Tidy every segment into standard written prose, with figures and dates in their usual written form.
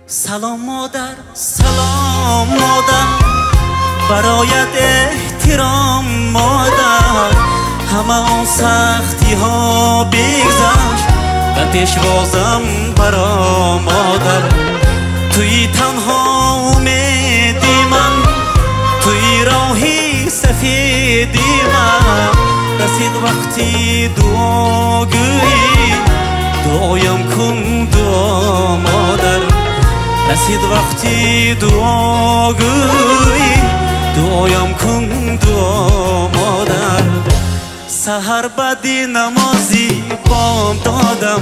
سلام مادر، سلام مادر، برایت احترام مادر. همه آن سختی ها بگذشت و پیشوازم برا مادر. توی تنها امیدی من، توی راهی سفیدی من. رسید وقتی دعاگویی، دعایم کن دعا مادر. رسید وقتی دعاگویی، دعایم کن دعا مادر. سحر بعدی نمازی بام دادم،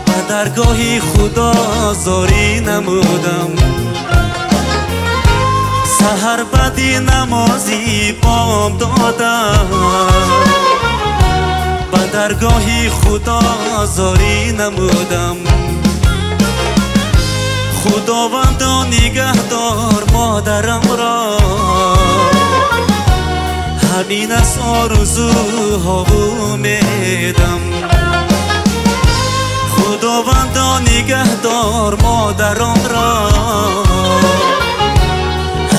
به درگاهی خدا زاری نمودم. سحر بعدی نمازی بام دادم، به درگاهی خدا زاری نمودم. خداوندا نگهدار مادرم را، همین از آرزوها و امیدم. خداوندا نگهدار مادرم را،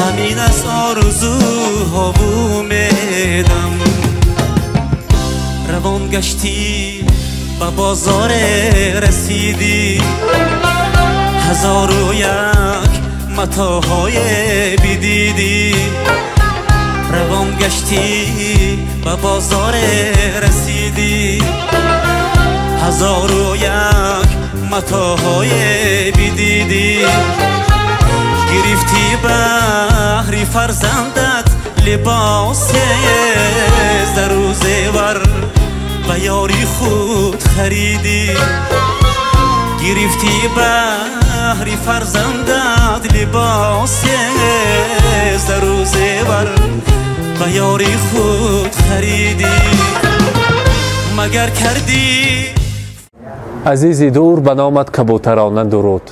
همین از آرزوها و امیدم. روان گشتی به بازار رسیدی، هزار و یک متاهای بدیدی. روان گشتی به بازار رسیدی، هزار و یک متاهای بدیدی. گرفتی بهر فرزندت لباس زر و زیور، به یاری خود خریدی. گرفتی بهر فرزندت لباس زر و زیور، به یاری خود خریدی. مگر کردی عزیزی دور به نامت کبوترانه درود،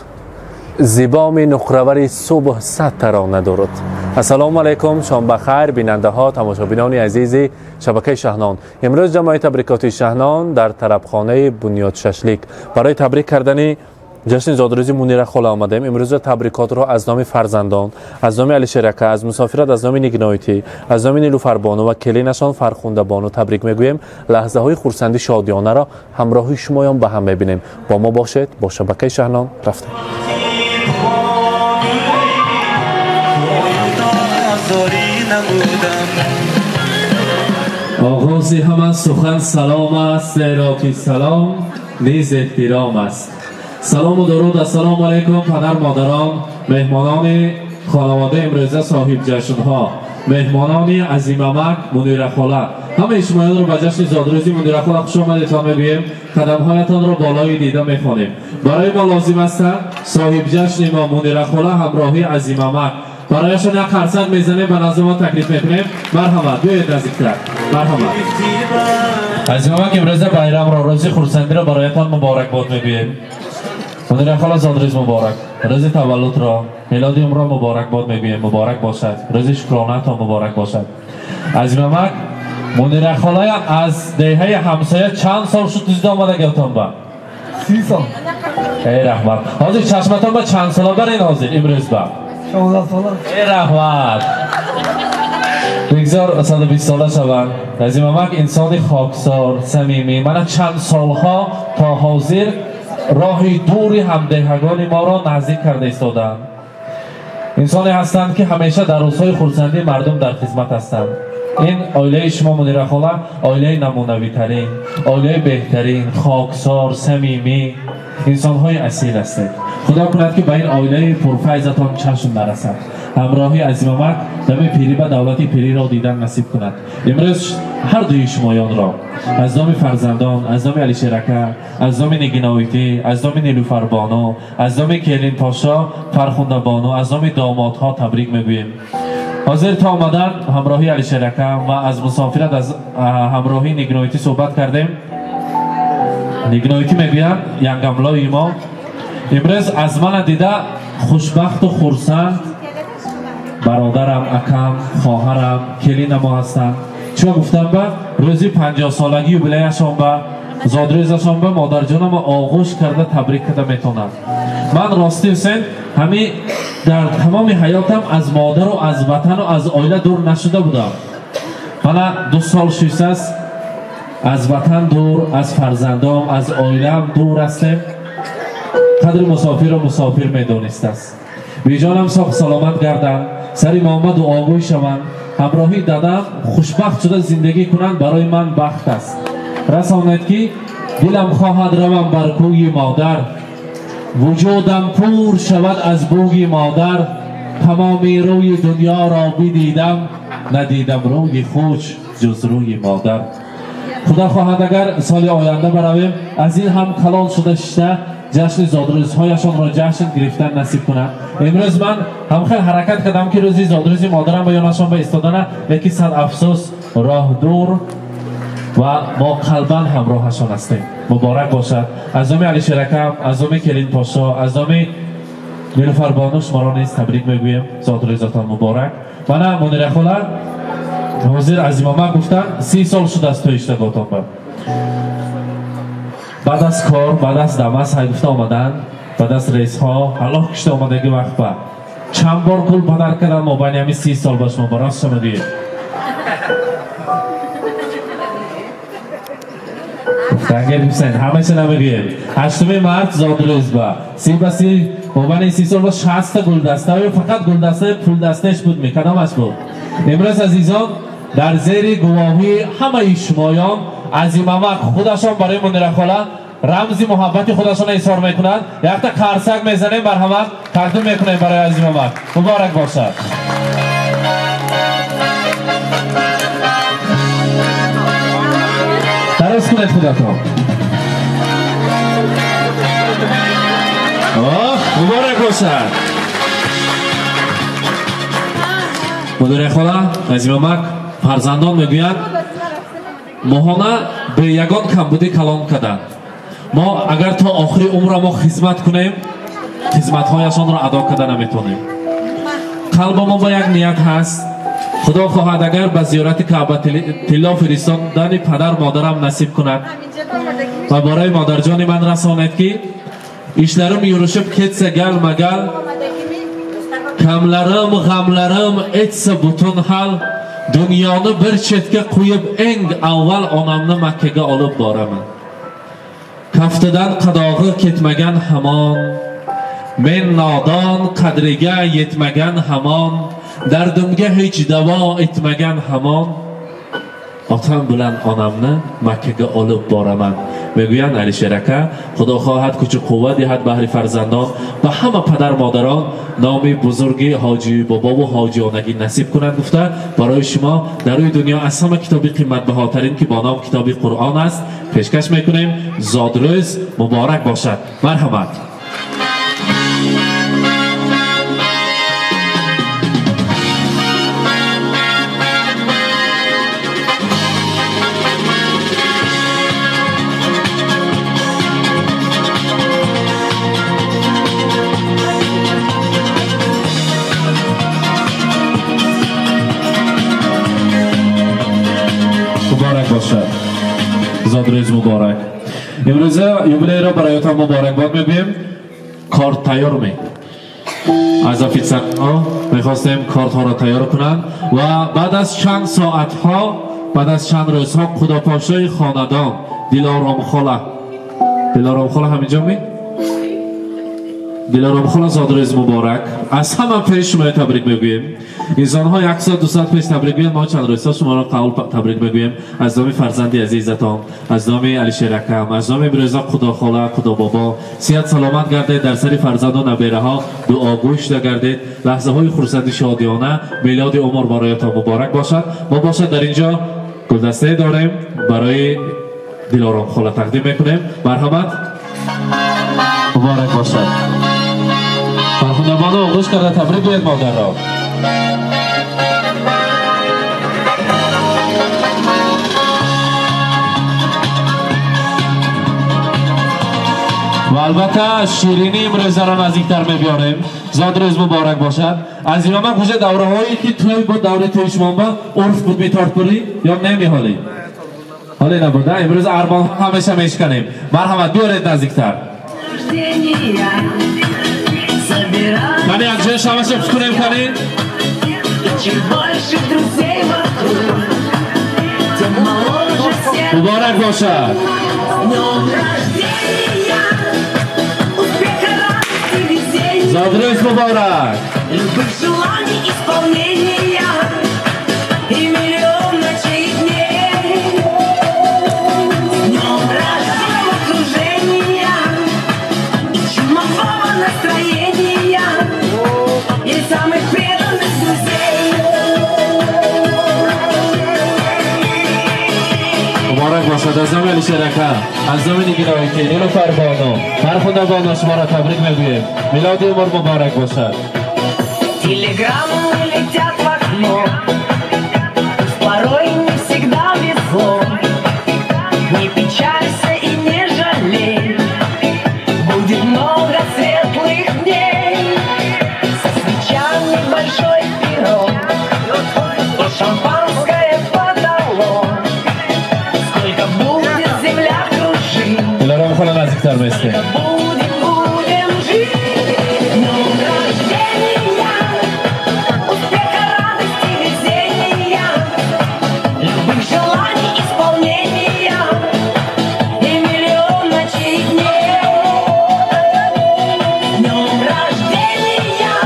زیبام نخروری صبح 100 ترانه درود. السلام علیکم، شام بخیر بیننده ها، تماشابینان عزیزی شبکه شهنان. امروز جمعی تبریکات شهنان در طربخانه بنیاد ششلیک برای تبریک کردن جشن زادروزی منیره خاله آمدیم. امروز تبریکات را از نام فرزندان، از نام علی شرکه، از مسافرت، از نام نیگنایتی، از نام نیلوفر بانو و کلینشان فرخنده بانو تبریک میگوییم. لحظه های خورسندی شادیانه را همراهی شمایان به هم میبینیم. با ما باشید، با شبکه شهنان رفتیم. آغاز همه سخن سلام است، زیرا که سلام نیز احترام است. سلام و درود، السلام علیکم پدر مادران، مهمانان خانواده امروزه صاحب جشن ها، مهمانان عزیممک منیره خاله، همه شمایان رو به جشن زادروزی منیره خاله خوش آمدید میگوییم. قدم هایتان را بالای دیده میخوانیم. برای ما لازم است صاحب جشن ما منیره خاله همراهی عزیممک، برایشان یک خرسند میزنیم، به نظر ما تکلیف میکنیم. مرحمت، بیایید نزدیکتر. مرحمت. عزیممک امروزه بیرام را، روز خورسندی را برایتان مبارکباد میگوییم. منیره خاله زادروز مبارک، روز تولد را، میلاد عمر را مبارکباد میگوییم. مبارک باشد، روز شکرانه تا مبارک باشد. عزیممک منیره خاله از دهه همسایه چند سال شد دیزده آمده گفتم با 30 سال. ای رحمت. حاضر چشمتان با چند ساله برین حاضر امروز با 16 ساله. ای رحمت. بگذار 120 ساله شوند. عزیممک انسان خاکسار صمیمی، من چند سالها تا حاضر راهی دوری همدهگان ما را نزدیک کرده ایستادند. انسانی هستند که همیشه در روزهای خرسندی مردم در خدمت هستند. این عائله شما منیره خاله عائله نمونوی ترین، عائله بهترین، خاکسار، صمیمی، انسان‌های اصیل هستید. خدا کند که به این عائله پرفیضتان چشم برسد. همراهی عزیممک دم پیری و دولت پیری را دیدن نصیب کند. امروز هر دوی شمایان را از نام فرزندان، از نام علی شرکه، از نام نگینایتی، از نام نیلوفر بانو، از نام کلین پاشا فرخنده بانو، از نام دامادها تبریک میگوییم. حاضر تا آمدن همراهی علی شرکه و از مسافرت از همراهی نگینایتی صحبت کردیم. نگینایتی میگویم ینگملای ما امروز از من دیده خوشبخت و خرسند برادرم، اکم، خواهرم، کلین ما هستند. چون گفتم با روزی 50 سالگی یوبیلیشان با زادروزشان به مادر جانم آغوش کرده تبریک کرده میتونم. من راستی حسین همین در تمام حیاتم از مادر و از وطن و از عائله دور نشده بودم. من 2 سال 6 است از وطن دور، از فرزندام، از عائله‌ام دور هستم. قدر مسافر و مسافر میدانست است. ویجانم ساخت سلامت گردن، سری محمد و آگوی شوند، همراهی دادم خوشبخت شده زندگی کنند برای من بخت است. رساند که دلم خواهد روم بر کوی مادر، وجودم پور شود از بوی مادر. تمامی روی دنیا را بدیدم، ندیدم روی خوش جز روی مادر. خدا خواهد اگر سال آینده برویم از این هم کلان شده شده جشن زادروزهایشان را جشن گرفتن نصیب کنند. امروز من هم خیلی حرکت کردم که روزی زادروز مادرم بیانشان به ایستادن، لیکن صد افسوس راه دور و ما قلبا همراهشان هستیم. مبارک باشد. از نام علی شرکم، از نام کلین پاشا، از نام نیلوفر بانوش ما را نیز تبریک میگویم. زادروزتان مبارک. من منیر خاله حاضر عزیمامه گفتن 30 سال شده است تو اشتباهتان بر. بعد از کار، بعد از دمس های گفته آمدن، بعد از ریس ها حالا کشته آمدگی وقت با چند بار پول پدر کردن ما بین همی 30 سال باش ما براست شما دیگه تنگه بیسن همه چه نمیگیم 8 مارس زادروز با 30 با 30 ما بین 30 سال باش 60 گلدسته و فقط گلدسته پول دستش بود می کدامش بود. امروز عزیزان در زیر گواهی همه شمایان عزیمامه خودشان برای منیر خاله رمزی محبت خودشان اظهار میکنند. یک تا قرصک میزنیم بر همه تقدیم میکنیم برای عزیمامه. مبارک باشد. درست کنید خودتون. مبارک باشد. منیر خاله عزیمامه فرزندان میگویند ماهانه به یگان کمبودی کلان کردند. ما اگر تا آخری عمر ما خدمت کنیم خدمت‌هایشان را ادا کرده نمیتونیم. قلب ما با یک نیت هست. خدا خواهد اگر به زیارت کعبه طلا فرستادن پدر مادرم نصیب کند و برای مادر جان من رساند که işlerim yürüşüp ketse gelme gel, kamlarım g'amlarim etsa butun hal, dunyoni bir chetga qo'yib eng avval onamni Makkaga olib boraman. Kaftidan qadog'i ketmagan hamon, men nodon qadriga yetmagan hamon, dardimga hech davo etmagan hamon, otam bilan onamni Makkaga olib boraman. میگویند علی شرکه خدا خواهد کوچ قوت دهد بهر فرزندان و همه پدر مادران نام بزرگی حاجی بابا و حاجیانگی نصیب کنند. گفته برای شما در روی دنیا از همه کتابی قیمت بهاترین که با نام کتابی قرآن است پیشکش میکنیم. زادروز مبارک باشد. مرحمت. زادروز مبارک. امروز یوبیلی را برایتان مبارک باد میگوییم. کارت تیار می از افیسرها میخواستیم کارت ها را تیار کنند و بعد از چند ساعت ها بعد از چند روز ها خداپاشای خاندان دلارام خاله همینجا می دلارام خاله زادروز مبارک. از همه پیش شما تبریک میگوییم. انسان ها 100-200 پیش تبریک میگویند. ما چند روزها شما را قبول تبریک میگوییم. از نام فرزندی عزیزتان، از نام علی شرکم، از نام میرزا خدا خاله خدا بابا صحت سلامت گردید. در سری فرزند و نبیره ها دعا گوش گردید. لحظه های خرسندی شادیانه میلاد عمر برایتان مبارک باشد. ما باشد در اینجا گلدسته داریم برای دلارام خاله تقدیم میکنیم. مرحمت. مبارک باشد. فرخندوان رو آغوش کرده تبریک باید مادر را. و البته شیرینی امروز را نزدیکتر میبیاریم. زادروز مبارک باشد. از این ما خوشه دوره هایی که توی بود دوره توی شما با عرف بود میتارد پوری یا نمیحالی حالی نبوده امروز اربان ها همیشه میشکنیم مرحمت بیارید نزدیکتر کنی یک جای شما شبس کنیم کنی مبارک باشد زادروز مبارک مبارک باشد از زمین شرکه از زمین گرامی که نیلوفر بانو فرخنده بانو شما را تبریک میگویم میلاد عمر مبارک باشد Телеграммы летят в окно, порой не всегда везло. Не печалься и не жалей, будет много светлых дней. Со свечами большой пирог и шампанское подало. Сколько будет земля кружить, دلارم خلا نزدیکتر میسته будем жить. Днем рождения, успеха, радости, везения, любых желаний исполнения и миллион ночей дней. Днем рождения,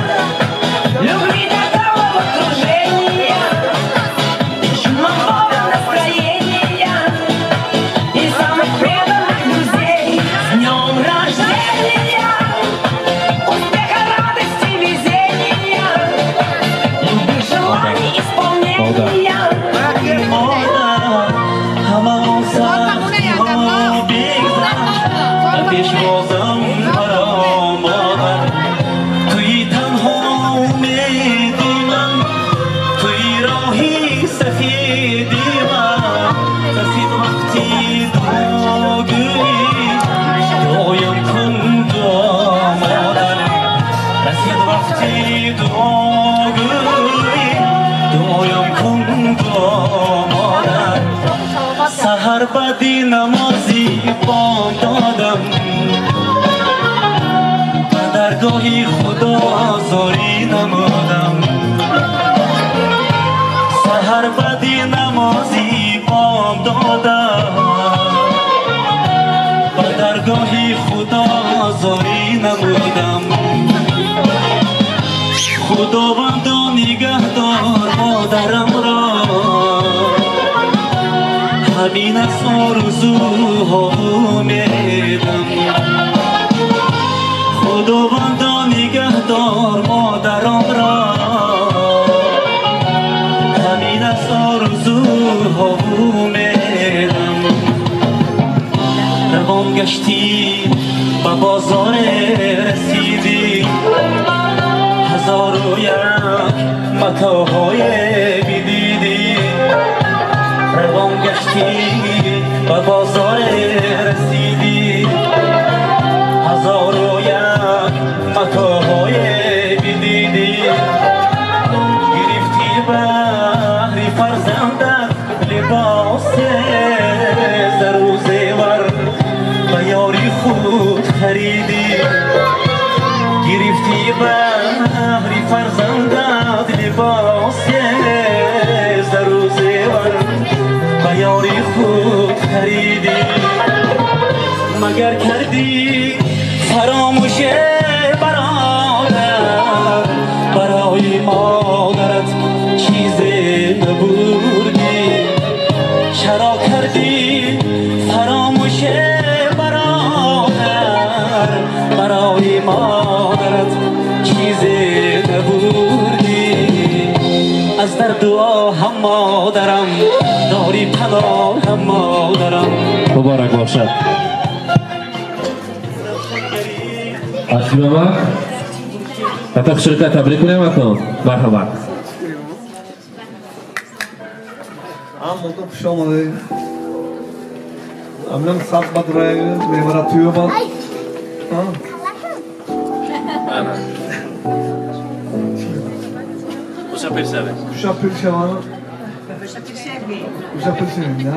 любви такого в окружения, чумового настроения и самых преданных друзей. Днем рождения, успеха, радости, везения, любых желаний исполнения. سحر بدی نمازی بام دادم و درگاهی خدا زاری نمودم سحر بدی نمازی بام دادم و درگاهی خدا زاری نمودم خداوندا نگهدار مادرم را همین از آرزوها امیدم خداوندا نگهدار مادرم را همین از آرزوها امیدم روان گشتی به بازار رسیدی هزار و یک متاهای بدیدی روان گشتی به بازار رسیدی هزار و یک متاهای بدیدی گرفتی بهر فرزندت لباس زر و زیور به یاری خود خریدی گرفتی بهر فرزندت لباس زر و زیور به یاری خود خریدی مگر کردی فراموش برادر برای مادرت چیزی نبردی چرا کردی فراموش برادر برای مادرت چیزی نبردی از درد و آهم مادرم داری پناهم مادرم مبارک باشد اصلی بابا حتی شرکت تبریک کنیم اتون مرحبت Motor خوش آمده. امنم صد باد رای میبرد توی باد. خوشا پیرشوه خوشا پیرشوه. خوشا پیرشوه. نه.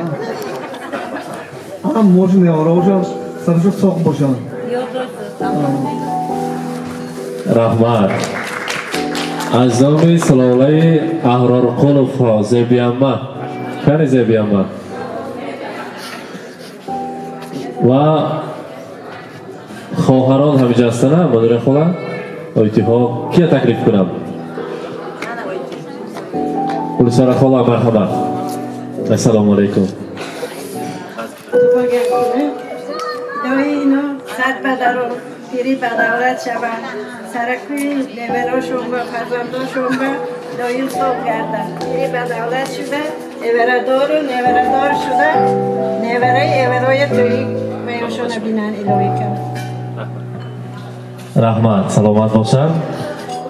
هم موج نیاره باشن سرشو ساق باشن رحمت از نام سلاله احرارقلوف ها زیبیامه کنی زیبیامه و خواهران همیجا هستنه مدیر خولا ایتها کیا تکلیف کنم پولیسار خولا مرحبا السلام علیکم دایی اینو صد بدر و پیری بدولت شود سرکوی نوراشون با فرزنداشون با دایی صبح گردن پیری بدولت شده نوردار و نوردار شده نوره اورای توی میوشون بینن الهی کن رحمت سلامت باشن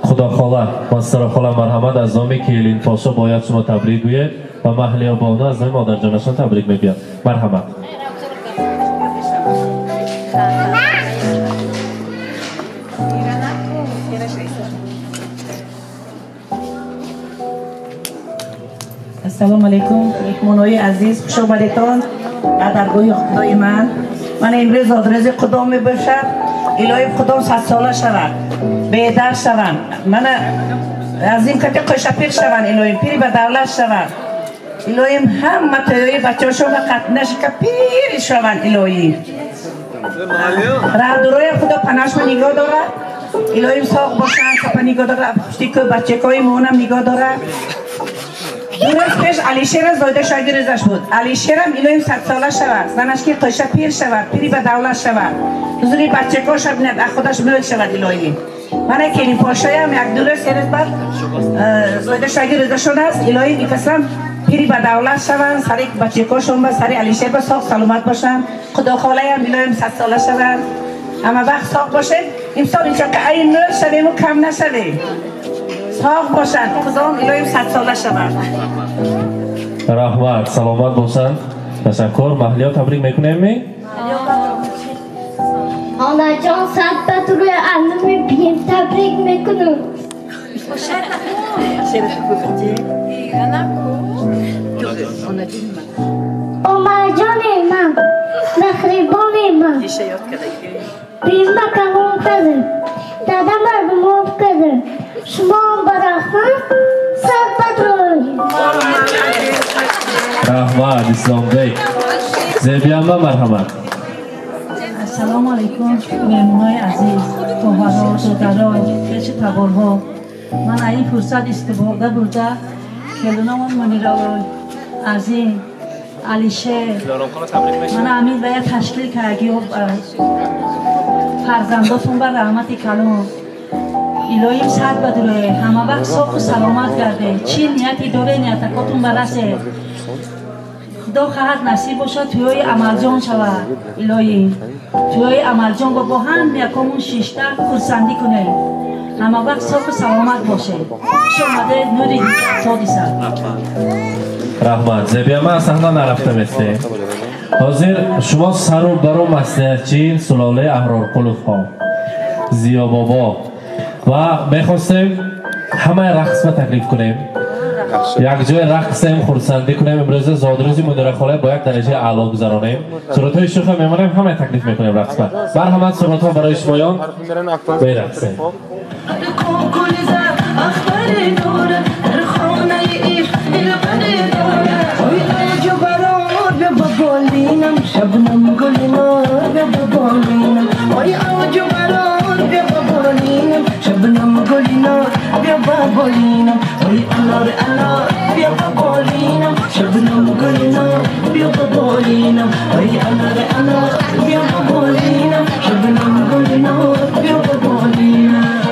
خدا خاله مستر خاله مرحمت از نام کیلین پاشا باید شما تبریک گوید و محلی بانو از نام مادر جانشان تبریک میگوید مرحمت السلام علیکم مهمانای عزیز خوش آمدید در درگاه خدای من امروز آدرس خدا می باشم الهی خدا 100 ساله شود بهتر شوند من از این کتی خوشپیر شوند الهی پیری به دولت شوند الهی هم متوی بچه شما قطنش که پیری شوند الهی راه دروی خدا پناش من نگاه دارد الهی ساق باشند سپا نگاه دارد پشتی که بچه که مونم نگاه دارد درست پیش علیشیر زایده شاگردش بود علیشیرم الهی 100 ساله شود زنش که قشه پیر شود پیری به دولت شود حضوری بچه که شد نه خودش ملک شود الهی من که این پاشایم یک درست یه بعد زایده شاگرد شده است الهی میکسم پیری به دولت شوند سری بچه که شون با سری علیشیر با ساق سلامت باشن خدا خاله هم الهی 100 ساله شود اما وقت ساق باشه امسال اینجا که این نور شویم و کم نشویم ساق باشند خدا الهی 100 ساله شود رحمت سلامت باشند تشکر محلیات تبریک میکنیم می آنا جان صد بد روی علم بیم تبریک میکنم آمر جان من مخریبان من بیم مکمون کده دادا مردمون کده شما برخمت صد بد روی رحمت اسلام بیک زیبیامه مرحمت السلام علیکم مهمونای عزیز خواهرها دختران پیش تبارها من این فرصت استفاده برده کلونامون منیرا عزیز علیشه من امید باید تشکیل کردی و فرزنداتون بر رحمت کلام الهی صد بدروه همه وقت ساق و سلامت کرده چی نیتی داره نیتکاتون برسه خدا خواهد نصیب باشد توی عمل جان شود الهی توی عمل جان با هم یکمون شیشته خرسندی کنه همه وقت ساق و سلامت باشه شماده نوری سادی سر رحمت زیبیامه از صحنه نرفته مثل حاضر شما سر و برو مصلحتچی سلاله احرارقلوف ها زیا بابا و میخواستیم همه رقص ما تکلیف کنیم یک جای رقصیم خورسندی کنیم امروز زادروزی مدیر خاله با یک درجه اعلا گذرانیم صورت های شوخ میمونیم همه تکلیف میکنیم رقص بر همه صورت ها برای شمایان بیرقصیم شبنم گلینار بیا ببالینم وای آجو برار بیا ببالینم شبنم گلینار بیا ببالینم وای انار انار بیا ببالینم شبنم گلینار بیا ببالینم وای انار انار بیا ببالینم شبنم گلینار بیا ببالینم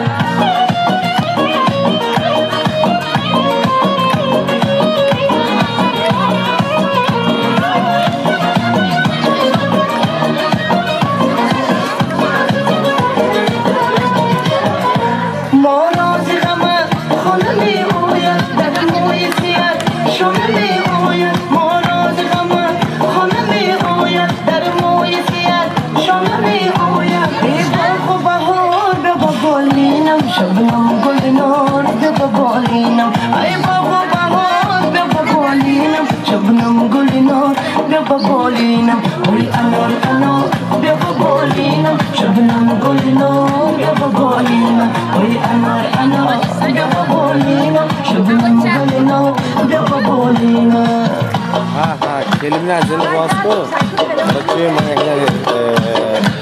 بالینم اوی انار انار بیا با بالینم شبنم گلینا بیا با بالینم اوی انار انار بیا با بالینم شبنم گلینا بیا با بالینم کلیم نزدیک واسه بچه من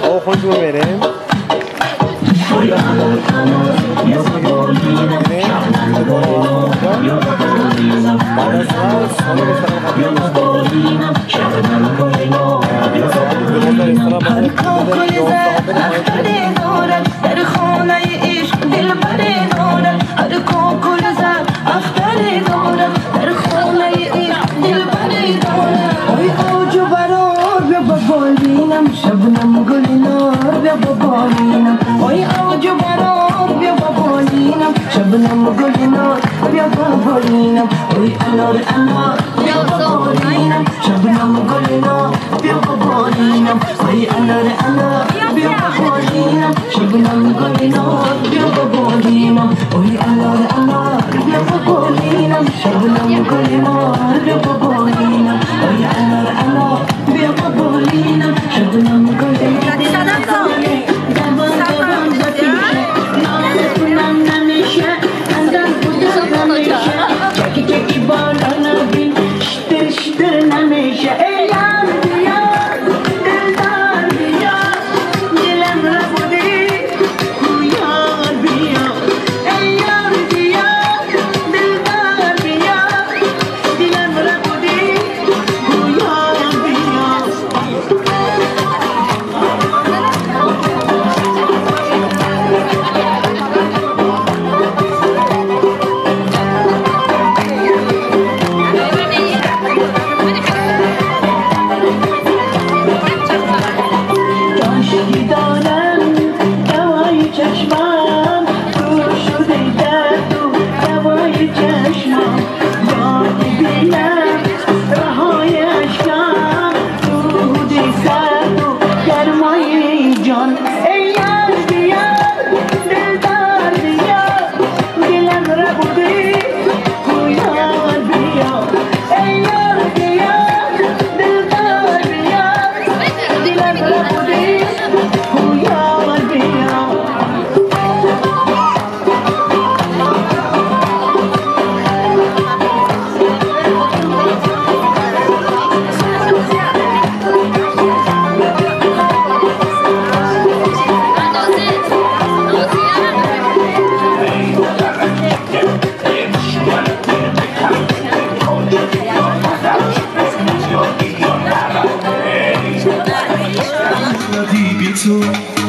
او خود رو بریم اوی انار انار بیا با بالینم شبنم گلینا بعد از هر کاکل زد اختری دارد در خانه عشق دل بری دارد هر کاکل زد اختری دارد در خانه عشق دل بری دارد اوی آج و برار بیا با بالینم شبنم گلنار بیا با بالینم اوی آج و برار بیا با بالینم شبنم گلنار بیا با بالینم اوی انار انار بیا با بالینم شبنم گلنار بیا با بالینم اوی انار انار بیا با بالینم شبنم گلنار بیا با بالینم اوی انار انار بیا با بالینم شبنم گلنار بیا با بالینم اوی انار انار بیا با بالینم شبنم گلنار چکی بالا نبین شتر شتر نمیشه ای یار بیار دلدار بیار دلم را بودی یار بیار ای یار بیار دلدار بیار دلم را بودی یار بیار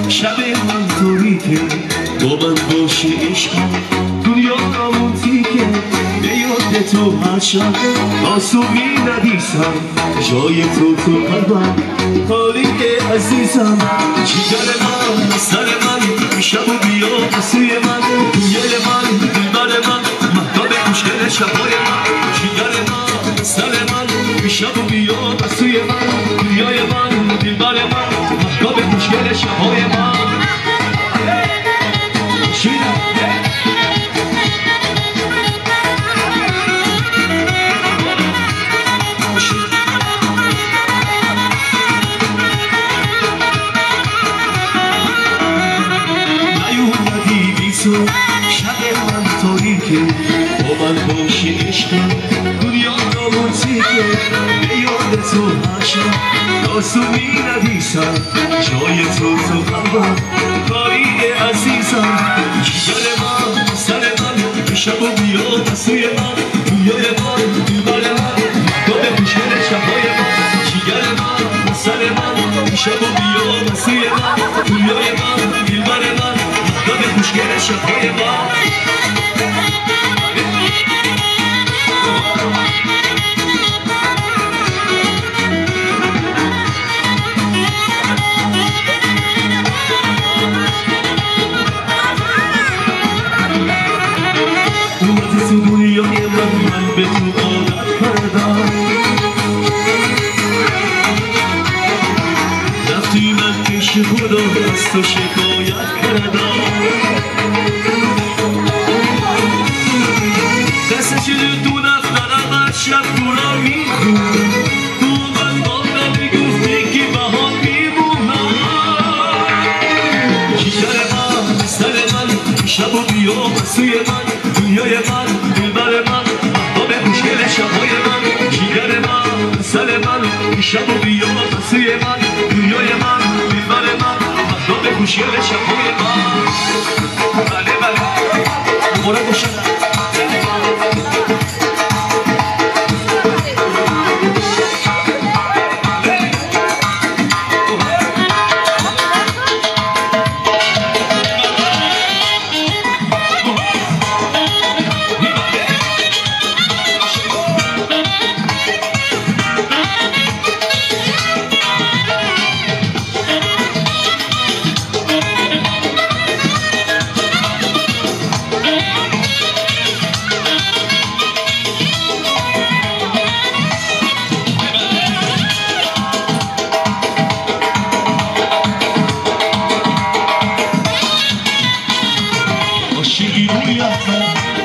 شب من توریکه با من باشه عشقم دنیا نامونتیکه به یاد تو هر شب آسوبی ندیسم جای تو قلبم تاریک عزیزم جگر من سر من شب و بیا سوی من گل من دلبر من مهتاب مشکل شبای من جگر من سر من شب و بیا سوی من دنیای من دلبر من مهتاب مشکل شبای من شب من تاریکه با من باشی عشقم دنیا نامونتیکه به یاد تو هر شب آسوبی ندیسم جای تو قلبم تاریک عزیزم جگر من سر من شب و بیا سوی من دنیای من دلبر من مهتاب مشکل شبای من جگر من سر من شب و بیا سوی من دنیای من دلبر من مهتاب مشکل شبای من من به تو عادت کردم رفتی من پیش خدا از تو شکایت کردم دست شده تو دفترم از شب تو را میخون تو من با نمی گفتی چیه به چپوی من بله بله دوباره گوشم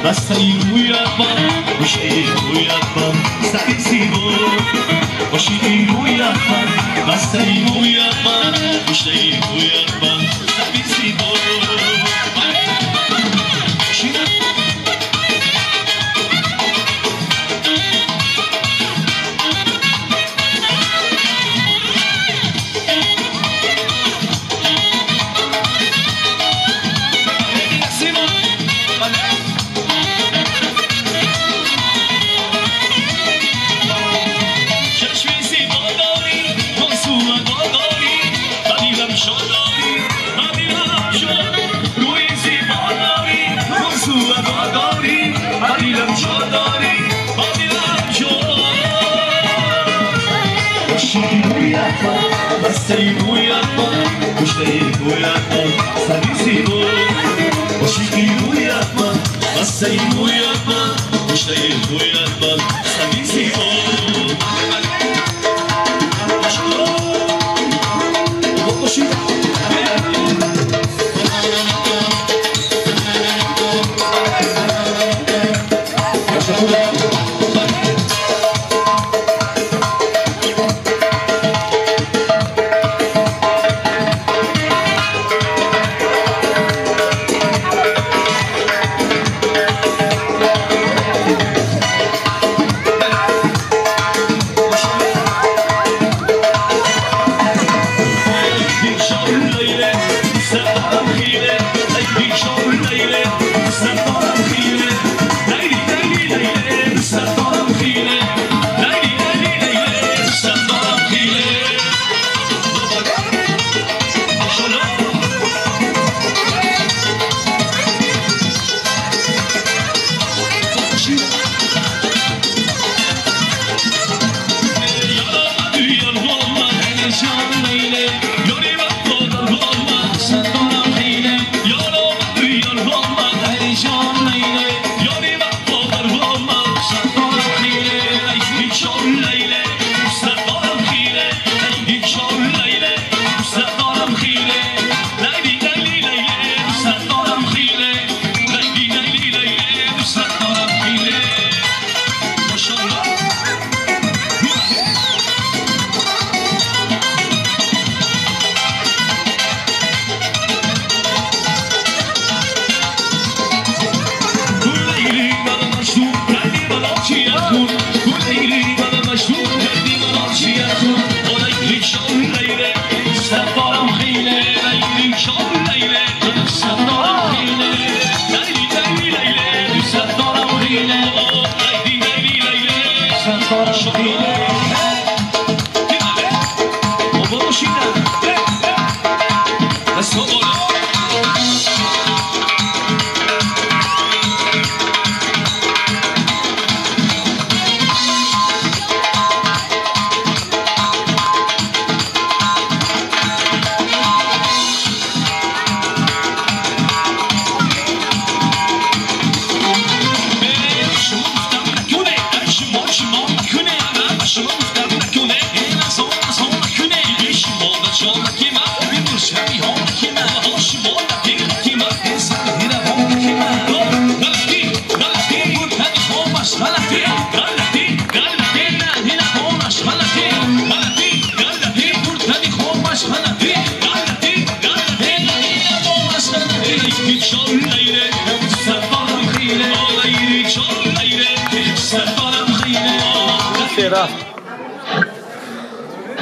بسته روی من گوشه روی من سری زیبا باشی روی من بسته روی من گوشه روی من سری زیبا بسته روی من گوشه روی من سری زیبا باشی روی من بسته روی من گوشه روی من سری زیبا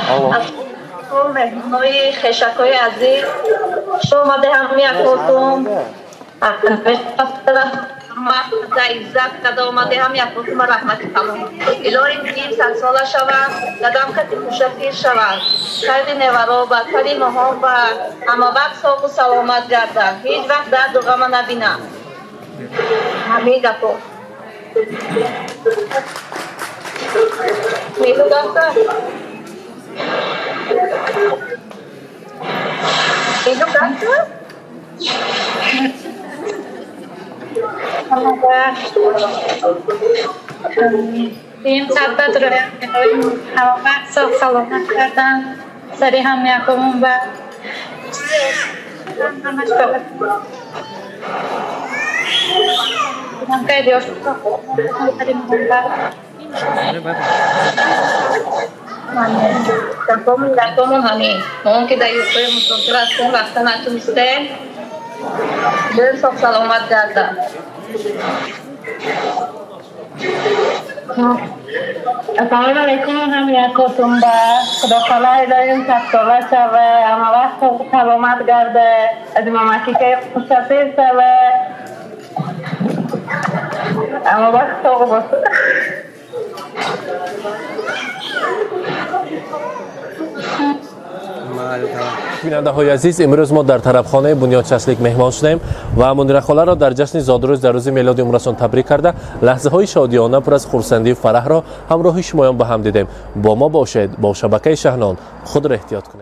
Allah. مهمونای خشکای عزیز شما ده هم یکوتون در عزت کده آمده هم یکوتون رحمت تمام الهی میگیم سال شود قدم کتی خوشفیر شود خیلی نورا با کلی مهم و اما وقت ساق و سلامت گرده هیچ وقت درد و غم نبینم همین گفت میلو دکتر میلو دکتر این صحبت رو همه وقت سلامت کردن سری هم یکمون و همش بلد هم که دیوش سری مهم دکترمون همین اون که در یوکای مستقل هستن وقتا نتونسته دل ساق سلامت گردن السلام علیکم هم یکوتون با خدا خلای داریم ساله شوه اما وقت سلامت گرده از مامکی که خوشفیر شوه اما وقت ساق باشه بیننده های عزیز امروز ما در طرفخانه بنیاد چسلیک مهمان شدیم و منیره خاله را در جشن زادروز در روز میلاد عمرشان تبریک کرده لحظه های شادیانه پر از خرسندی و فرح را همراه شمایان با هم دیدیم با ما باشید با شبکه شهنان خود را احتیاط کنید